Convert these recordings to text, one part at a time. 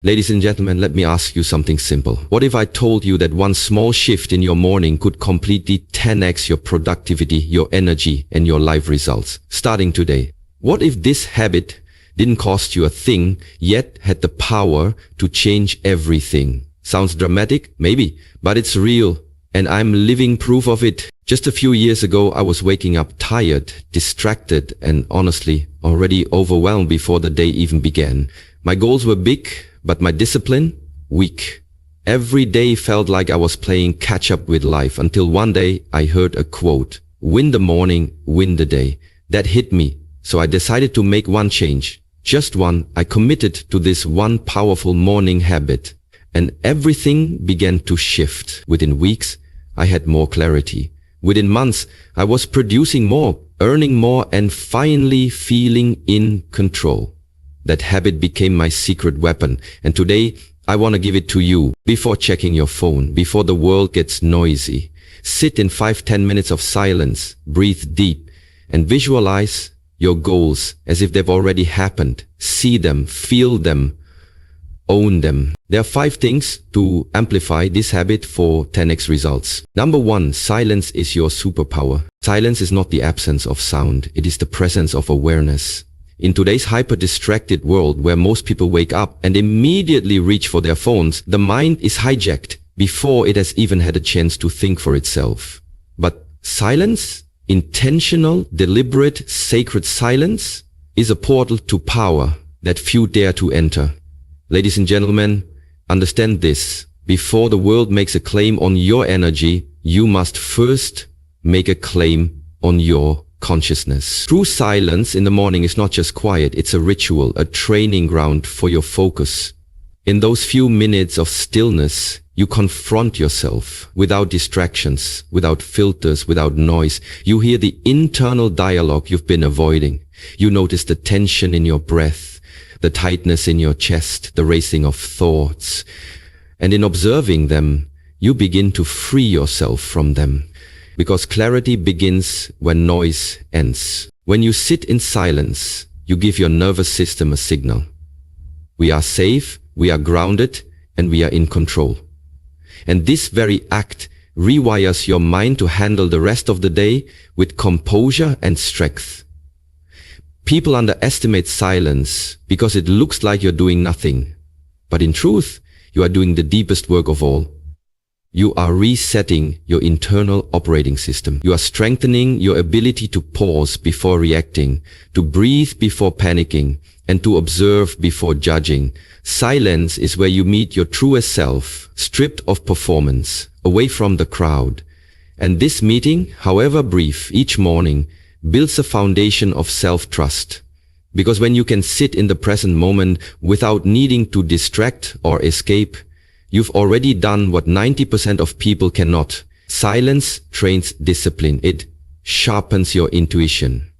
Ladies and gentlemen, let me ask you something simple. What if I told you that one small shift in your morning could completely 10x your productivity, your energy, and your life results, starting today? What if this habit didn't cost you a thing, yet had the power to change everything? Sounds dramatic? Maybe, but it's real, and I'm living proof of it. Just a few years ago, I was waking up tired, distracted, and honestly, already overwhelmed before the day even began. My goals were big, but my discipline, weak. Every day felt like I was playing catch up with life until one day I heard a quote, "Win the morning, win the day." That hit me. So I decided to make one change. Just one. I committed to this one powerful morning habit. And everything began to shift. Within weeks, I had more clarity. Within months, I was producing more, earning more, and finally feeling in control. That habit became my secret weapon, and today I want to give it to you. Before checking your phone, before the world gets noisy, sit in 5-10 minutes of silence, breathe deep, and visualize your goals as if they've already happened. See them, feel them, own them. There are 5 things to amplify this habit for 10x results. Number 1, silence is your superpower. Silence is not the absence of sound, it is the presence of awareness. In today's hyper-distracted world where most people wake up and immediately reach for their phones, the mind is hijacked before it has even had a chance to think for itself. But silence, intentional, deliberate, sacred silence, is a portal to power that few dare to enter. Ladies and gentlemen, understand this. Before the world makes a claim on your energy, you must first make a claim on your consciousness. True silence in the morning is not just quiet, it's a ritual, a training ground for your focus. In those few minutes of stillness, you confront yourself without distractions, without filters, without noise. You hear the internal dialogue you've been avoiding. You notice the tension in your breath, the tightness in your chest, the racing of thoughts. And in observing them, you begin to free yourself from them. Because clarity begins when noise ends. When you sit in silence, you give your nervous system a signal. We are safe, we are grounded, and we are in control. And this very act rewires your mind to handle the rest of the day with composure and strength. People underestimate silence because it looks like you're doing nothing. But in truth, you are doing the deepest work of all. You are resetting your internal operating system. You are strengthening your ability to pause before reacting, to breathe before panicking, and to observe before judging. Silence is where you meet your truest self, stripped of performance, away from the crowd. And this meeting, however brief, each morning, builds a foundation of self-trust. Because when you can sit in the present moment without needing to distract or escape, you've already done what 90% of people cannot. Silence trains discipline. It sharpens your intuition.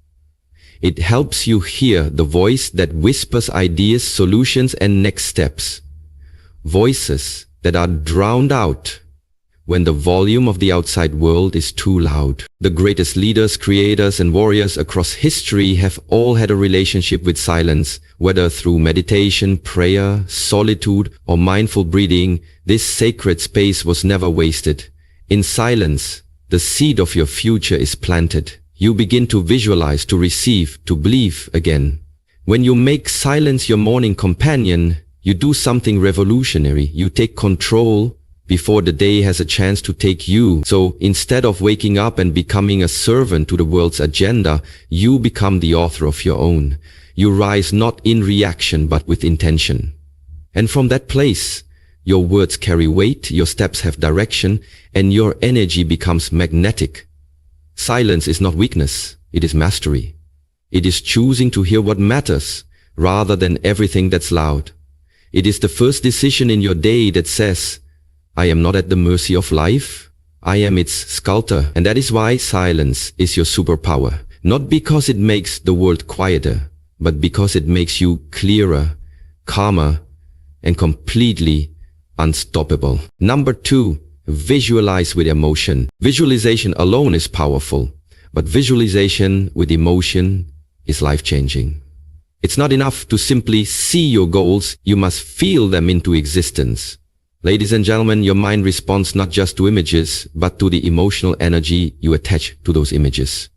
It helps you hear the voice that whispers ideas, solutions, and next steps. Voices that are drowned out when the volume of the outside world is too loud. The greatest leaders, creators, and warriors across history have all had a relationship with silence, whether through meditation, prayer, solitude, or mindful breathing. This sacred space was never wasted. In silence, the seed of your future is planted. You begin to visualize, to receive, to believe again. When you make silence your morning companion, you do something revolutionary. You take control before the day has a chance to take you. So instead of waking up and becoming a servant to the world's agenda, you become the author of your own. You rise not in reaction, but with intention. And from that place, your words carry weight, your steps have direction, and your energy becomes magnetic. Silence is not weakness, it is mastery. It is choosing to hear what matters, rather than everything that's loud. It is the first decision in your day that says, I am not at the mercy of life, I am its sculptor. And that is why silence is your superpower. Not because it makes the world quieter, but because it makes you clearer, calmer, and completely unstoppable. Number 2, visualize with emotion. Visualization alone is powerful, but visualization with emotion is life-changing. It's not enough to simply see your goals, you must feel them into existence. Ladies and gentlemen, your mind responds not just to images, but to the emotional energy you attach to those images.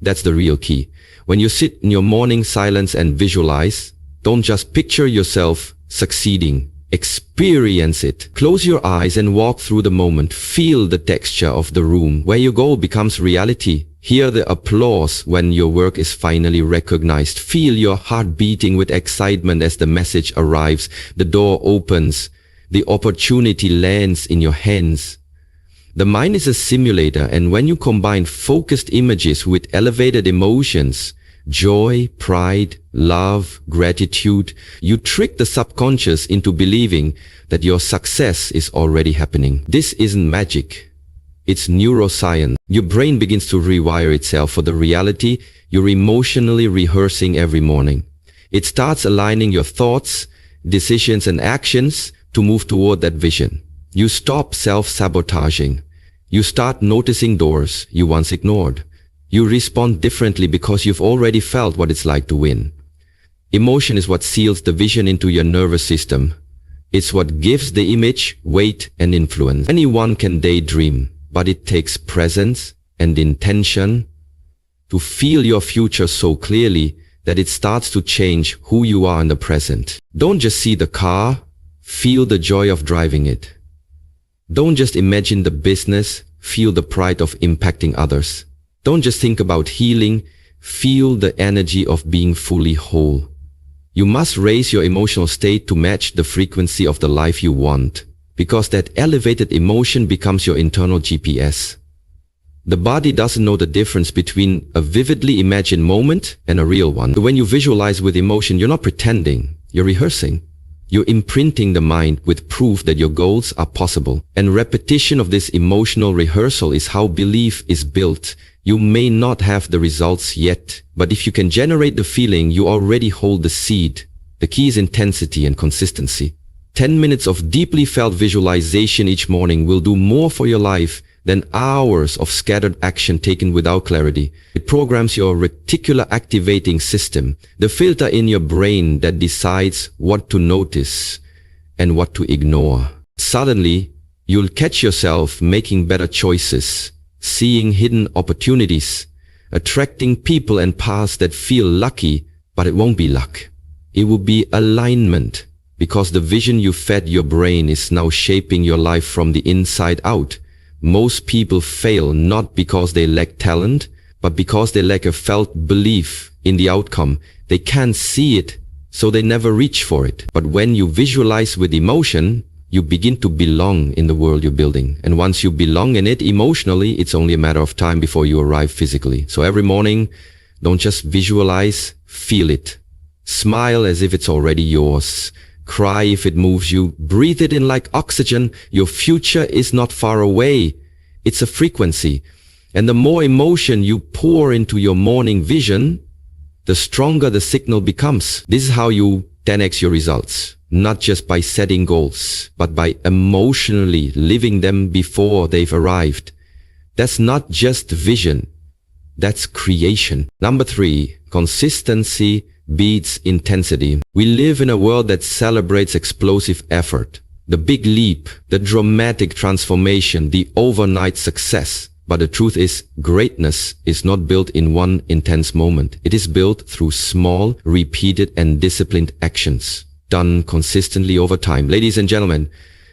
That's the real key. When you sit in your morning silence and visualize, don't just picture yourself succeeding. Experience it. Close your eyes and walk through the moment. Feel the texture of the room where your goal becomes reality. Hear the applause when your work is finally recognized. Feel your heart beating with excitement as the message arrives. The door opens. The opportunity lands in your hands. The mind is a simulator, and when you combine focused images with elevated emotions, joy, pride, love, gratitude, you trick the subconscious into believing that your success is already happening. This isn't magic. It's neuroscience. Your brain begins to rewire itself for the reality you're emotionally rehearsing every morning. It starts aligning your thoughts, decisions, and actions to move toward that vision. You stop self-sabotaging. You start noticing doors you once ignored. You respond differently because you've already felt what it's like to win. Emotion is what seals the vision into your nervous system. It's what gives the image weight and influence. Anyone can daydream, but it takes presence and intention to feel your future so clearly that it starts to change who you are in the present. Don't just see the car, feel the joy of driving it. Don't just imagine the business, feel the pride of impacting others. Don't just think about healing, feel the energy of being fully whole. You must raise your emotional state to match the frequency of the life you want, because that elevated emotion becomes your internal GPS. The body doesn't know the difference between a vividly imagined moment and a real one. So when you visualize with emotion, you're not pretending, you're rehearsing. You're imprinting the mind with proof that your goals are possible. And repetition of this emotional rehearsal is how belief is built. You may not have the results yet, but if you can generate the feeling, you already hold the seed. The key is intensity and consistency. 10 minutes of deeply felt visualization each morning will do more for your life than hours of scattered action taken without clarity. It programs your reticular activating system, the filter in your brain that decides what to notice and what to ignore. Suddenly, you'll catch yourself making better choices, seeing hidden opportunities, attracting people and paths that feel lucky, but it won't be luck. It will be alignment, because the vision you fed your brain is now shaping your life from the inside out. Most people fail not because they lack talent, but because they lack a felt belief in the outcome. They can't see it, so they never reach for it. But when you visualize with emotion, you begin to belong in the world you're building. And once you belong in it emotionally, it's only a matter of time before you arrive physically. So every morning, don't just visualize, feel it. Smile as if it's already yours. Cry if it moves you. Breathe it in like oxygen. Your future is not far away. It's a frequency. And the more emotion you pour into your morning vision, the stronger the signal becomes. This is how you 10x your results. Not just by setting goals, but by emotionally living them before they've arrived. That's not just vision. That's creation. Number 3, consistency beats intensity. We live in a world that celebrates explosive effort, the big leap, the dramatic transformation, the overnight success. But the truth is, greatness is not built in one intense moment. It is built through small, repeated, and disciplined actions, done consistently over time. Ladies and gentlemen,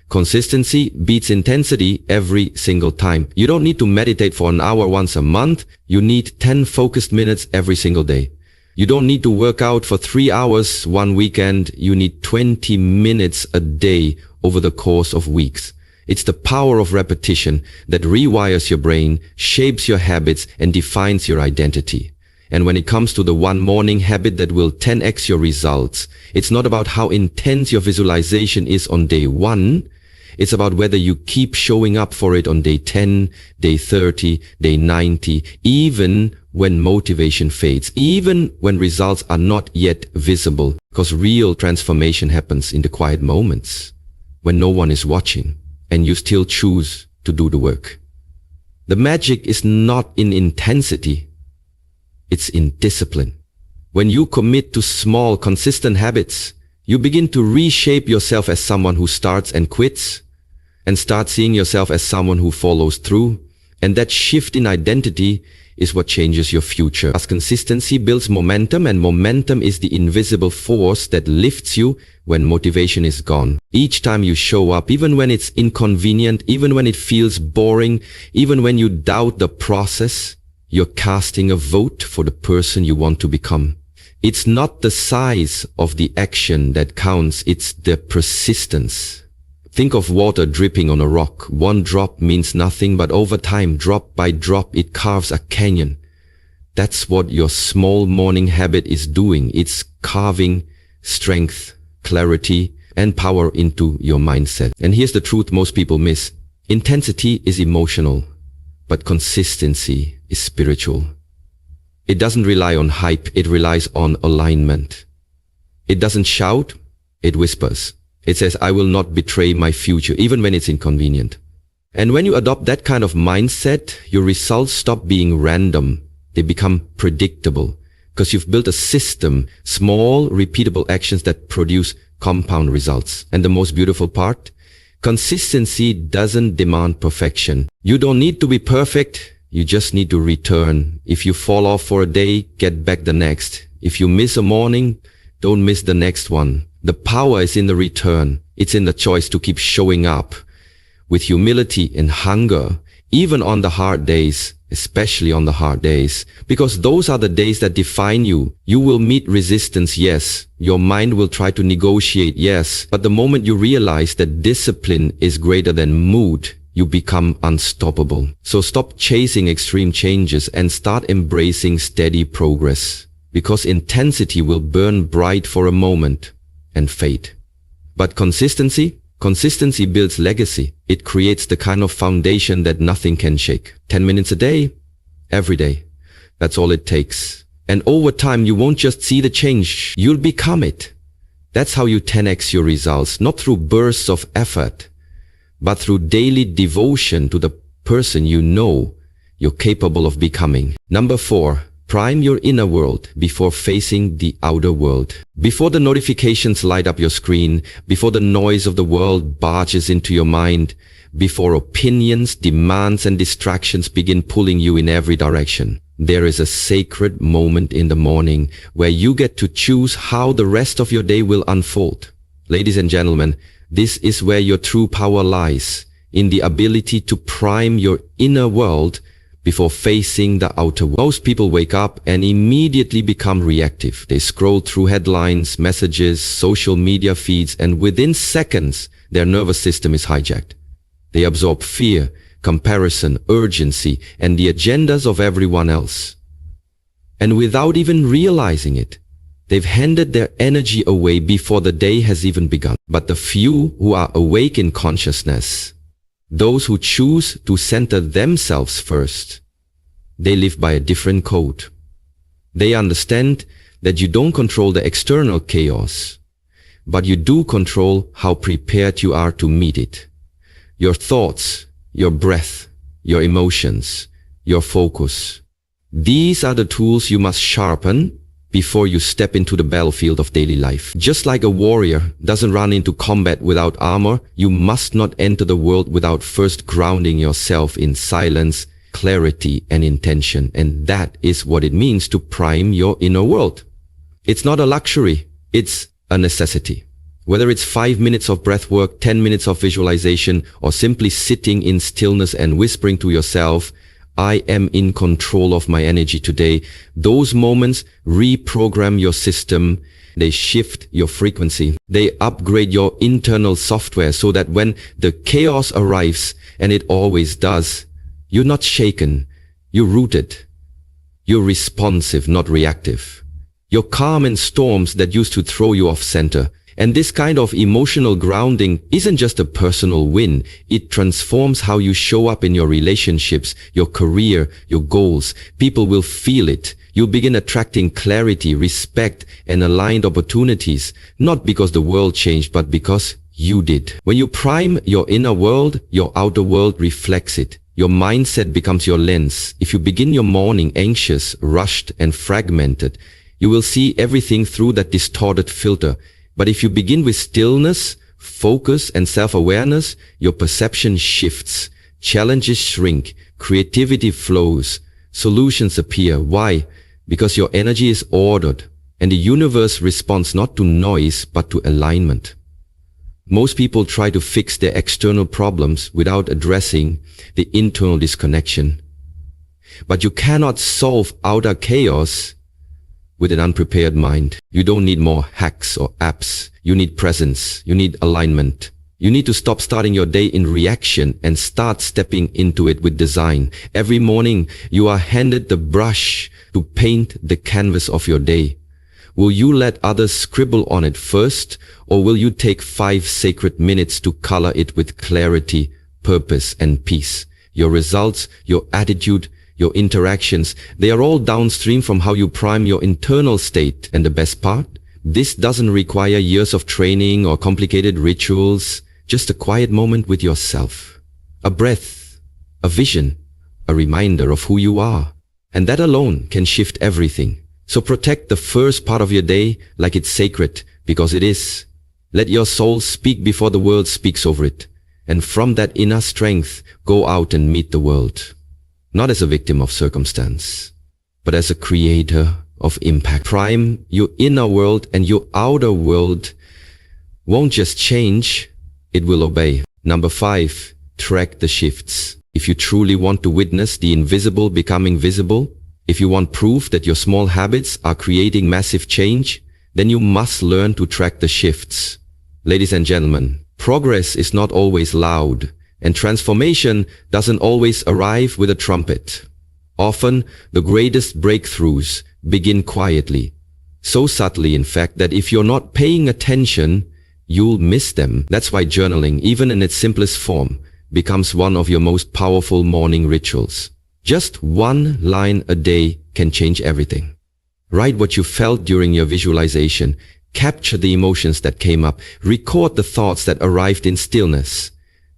consistency beats intensity every single time. You don't need to meditate for an hour once a month. You need 10 focused minutes every single day. You don't need to work out for 3 hours one weekend. You need 20 minutes a day over the course of weeks. It's the power of repetition that rewires your brain, shapes your habits, and defines your identity. And when it comes to the one morning habit that will 10x your results, it's not about how intense your visualization is on day 1. It's about whether you keep showing up for it on day 10, day 30, day 90, even when motivation fades, even when results are not yet visible, because real transformation happens in the quiet moments when no one is watching and you still choose to do the work. The magic is not in intensity, it's in discipline. When you commit to small, consistent habits, you begin to reshape yourself as someone who starts and quits, and start seeing yourself as someone who follows through. And that shift in identity is what changes your future. As consistency builds momentum, and momentum is the invisible force that lifts you when motivation is gone. Each time you show up, even when it's inconvenient, even when it feels boring, even when you doubt the process, you're casting a vote for the person you want to become. It's not the size of the action that counts, it's the persistence. Think of water dripping on a rock. One drop means nothing, but over time, drop by drop, it carves a canyon. That's what your small morning habit is doing. It's carving strength, clarity, and power into your mindset. And here's the truth most people miss. Intensity is emotional, but consistency is spiritual. It doesn't rely on hype, it relies on alignment. It doesn't shout, it whispers. It says, I will not betray my future, even when it's inconvenient. And when you adopt that kind of mindset, your results stop being random. They become predictable, because you've built a system, small, repeatable actions that produce compound results. And the most beautiful part? Consistency doesn't demand perfection. You don't need to be perfect. You just need to return. If you fall off for a day, get back the next. If you miss a morning, don't miss the next one. The power is in the return. It's in the choice to keep showing up with humility and hunger, even on the hard days, especially on the hard days, because those are the days that define you. You will meet resistance, yes. Your mind will try to negotiate, yes. But the moment you realize that discipline is greater than mood, you become unstoppable. So stop chasing extreme changes and start embracing steady progress, because intensity will burn bright for a moment and fade. But consistency builds legacy. It creates the kind of foundation that nothing can shake. 10 minutes a day, every day. That's all it takes. And over time, you won't just see the change, you'll become it. That's how you 10x your results, not through bursts of effort, but through daily devotion to the person you know you're capable of becoming. Number 4. Prime your inner world before facing the outer world. Before the notifications light up your screen, before the noise of the world barges into your mind, before opinions, demands, and distractions begin pulling you in every direction, there is a sacred moment in the morning where you get to choose how the rest of your day will unfold. Ladies and gentlemen, this is where your true power lies, in the ability to prime your inner world before facing the outer world. Most people wake up and immediately become reactive. They scroll through headlines, messages, social media feeds, and within seconds, their nervous system is hijacked. They absorb fear, comparison, urgency, and the agendas of everyone else. And without even realizing it, they've handed their energy away before the day has even begun. But the few who are awake in consciousness, those who choose to center themselves first, they live by a different code. They understand that you don't control the external chaos, but you do control how prepared you are to meet it. Your thoughts, your breath, your emotions, your focus. These are the tools you must sharpen before you step into the battlefield of daily life. Just like a warrior doesn't run into combat without armor, you must not enter the world without first grounding yourself in silence, clarity, and intention. And that is what it means to prime your inner world. It's not a luxury, it's a necessity. Whether it's 5 minutes of breath work, 10 minutes of visualization, or simply sitting in stillness and whispering to yourself, I am in control of my energy today. Those moments reprogram your system. They shift your frequency. They upgrade your internal software so that when the chaos arrives, and it always does, you're not shaken, you're rooted. You're responsive, not reactive. You're calm in storms that used to throw you off center. And this kind of emotional grounding isn't just a personal win. It transforms how you show up in your relationships, your career, your goals. People will feel it. You'll begin attracting clarity, respect, and aligned opportunities, not because the world changed, but because you did. When you prime your inner world, your outer world reflects it. Your mindset becomes your lens. If you begin your morning anxious, rushed, and fragmented, You will see everything through that distorted filter. But if you begin with stillness, focus, and self-awareness, your perception shifts, challenges shrink, creativity flows, solutions appear. Why? Because your energy is ordered, and the universe responds not to noise but to alignment. Most people try to fix their external problems without addressing the internal disconnection. But you cannot solve outer chaos with an unprepared mind. You don't need more hacks or apps. You need presence. You need alignment. You need to stop starting your day in reaction and start stepping into it with design. Every morning, you are handed the brush to paint the canvas of your day. Will you let others scribble on it first, or will you take 5 sacred minutes to color it with clarity, purpose, and peace? Your results, your attitude, your interactions, they are all downstream from how you prime your internal state. And the best part? This doesn't require years of training or complicated rituals, just a quiet moment with yourself. A breath, a vision, a reminder of who you are. And that alone can shift everything. So protect the first part of your day like it's sacred, because it is. Let your soul speak before the world speaks over it. And from that inner strength, go out and meet the world. Not as a victim of circumstance, but as a creator of impact. Prime your inner world, and your outer world won't just change, it will obey. Number 5, track the shifts. If you truly want to witness the invisible becoming visible, if you want proof that your small habits are creating massive change, then you must learn to track the shifts. Ladies and gentlemen, progress is not always loud, and transformation doesn't always arrive with a trumpet. Often, the greatest breakthroughs begin quietly. So subtly, in fact, that if you're not paying attention, you'll miss them. That's why journaling, even in its simplest form, becomes one of your most powerful morning rituals. Just 1 line a day can change everything. Write what you felt during your visualization. Capture the emotions that came up. Record the thoughts that arrived in stillness.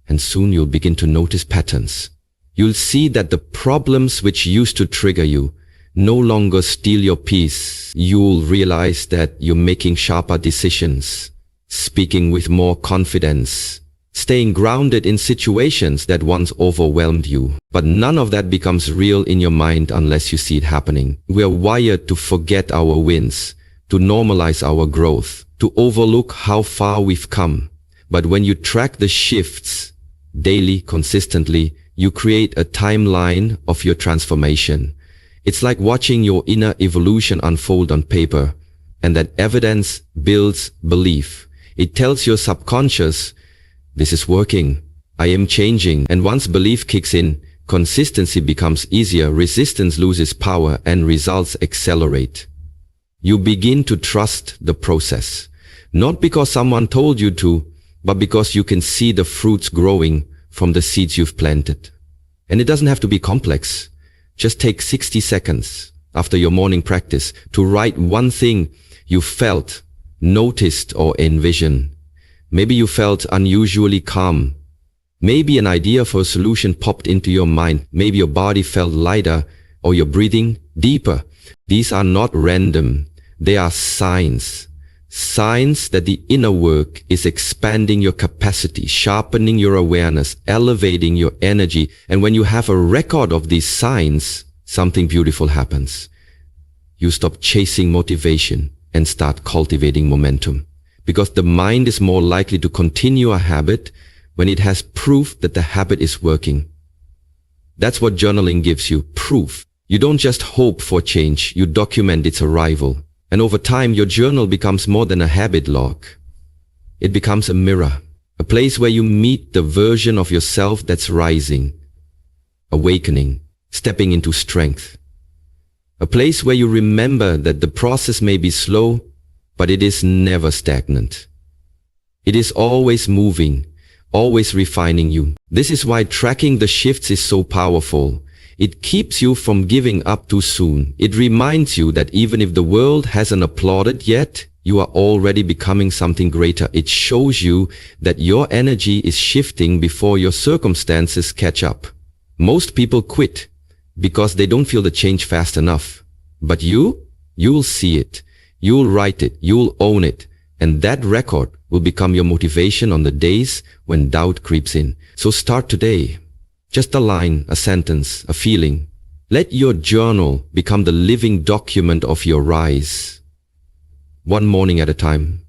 And soon you'll begin to notice patterns. You'll see that the problems which used to trigger you no longer steal your peace. You'll realize that you're making sharper decisions, speaking with more confidence, staying grounded in situations that once overwhelmed you. But none of that becomes real in your mind unless you see it happening. We're wired to forget our wins, to normalize our growth, to overlook how far we've come. But when you track the shifts daily, consistently, you create a timeline of your transformation. It's like watching your inner evolution unfold on paper, and that evidence builds belief. It tells your subconscious, this is working, I am changing. And once belief kicks in, consistency becomes easier, resistance loses power, and results accelerate. You begin to trust the process, not because someone told you to, but because you can see the fruits growing from the seeds you've planted. And it doesn't have to be complex. Just take 60 seconds after your morning practice to write one thing you felt, noticed, or envisioned. Maybe you felt unusually calm. Maybe an idea for a solution popped into your mind. Maybe your body felt lighter, or your breathing deeper. These are not random. They are signs. Signs that the inner work is expanding your capacity, sharpening your awareness, elevating your energy. And when you have a record of these signs, something beautiful happens. You stop chasing motivation and start cultivating momentum. Because the mind is more likely to continue a habit when it has proof that the habit is working. That's what journaling gives you, proof. You don't just hope for change, you document its arrival. And over time, your journal becomes more than a habit log. It becomes a mirror, a place where you meet the version of yourself that's rising, awakening, stepping into strength. A place where you remember that the process may be slow, but it is never stagnant. It is always moving, always refining you. This is why tracking the shifts is so powerful. It keeps you from giving up too soon. It reminds you that even if the world hasn't applauded yet, you are already becoming something greater. It shows you that your energy is shifting before your circumstances catch up. Most people quit because they don't feel the change fast enough. But you You'll see it, you'll write it, you'll own it, and that record will become your motivation on the days when doubt creeps in. So start today. Just a line, a sentence, a feeling. Let your journal become the living document of your rise. One morning at a time,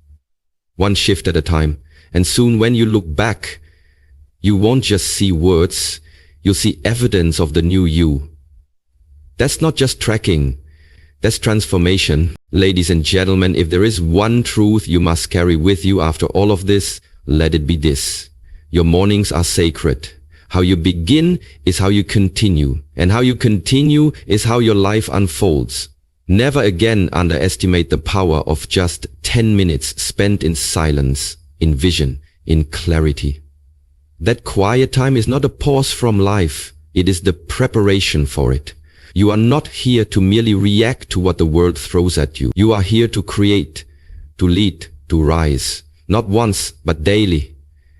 one shift at a time, and soon when you look back, you won't just see words, you'll see evidence of the new you. That's not just tracking, that's transformation. Ladies and gentlemen, if there is one truth you must carry with you after all of this, let it be this. Your mornings are sacred. How you begin is how you continue, and how you continue is how your life unfolds. Never again underestimate the power of just 10 minutes spent in silence, in vision, in clarity. That quiet time is not a pause from life, it is the preparation for it. You are not here to merely react to what the world throws at you. You are here to create, to lead, to rise. Not once, but daily.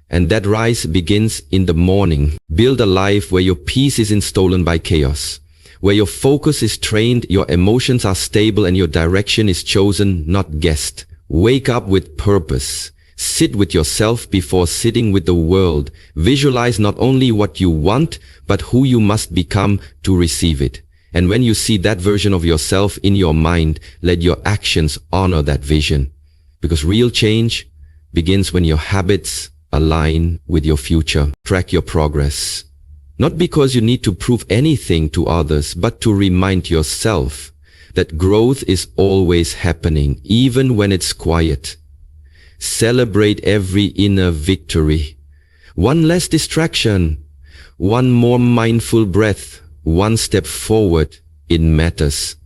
And that rise begins in the morning. Build a life where your peace isn't stolen by chaos, where your focus is trained, your emotions are stable, and your direction is chosen, not guessed. Wake up with purpose. Sit with yourself before sitting with the world. Visualize not only what you want, but who you must become to receive it. And when you see that version of yourself in your mind, let your actions honor that vision. Because real change begins when your habits align with your future. Track your progress. Not because you need to prove anything to others, but to remind yourself that growth is always happening, even when it's quiet. Celebrate every inner victory. One less distraction, one more mindful breath, one step forward. It matters.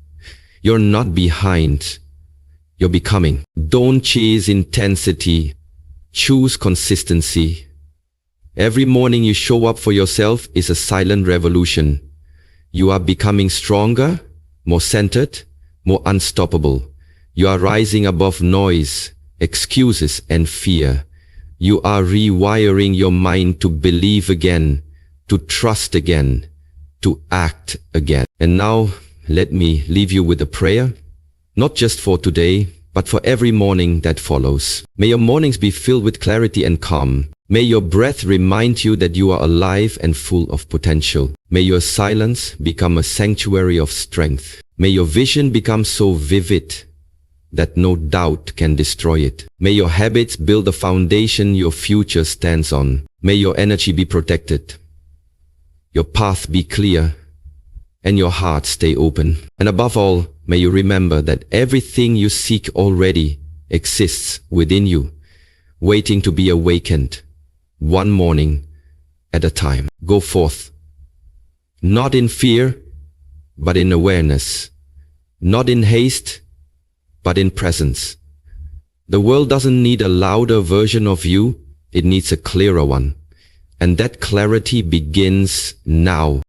You're not behind. You're becoming. Don't chase intensity. Choose consistency. Every morning you show up for yourself is a silent revolution. You are becoming stronger, more centered, more unstoppable. You are rising above noise, excuses, and fear. You are rewiring your mind to believe again, to trust again, to act again. And now, let me leave you with a prayer, not just for today, but for every morning that follows. May your mornings be filled with clarity and calm. May your breath remind you that you are alive and full of potential. May your silence become a sanctuary of strength. May your vision become so vivid that no doubt can destroy it. May your habits build the foundation your future stands on. May your energy be protected, your path be clear, and your heart stay open. And above all, may you remember that everything you seek already exists within you, waiting to be awakened, one morning at a time. Go forth, not in fear, but in awareness, not in haste, but in presence. The world doesn't need a louder version of you, it needs a clearer one. And that clarity begins now.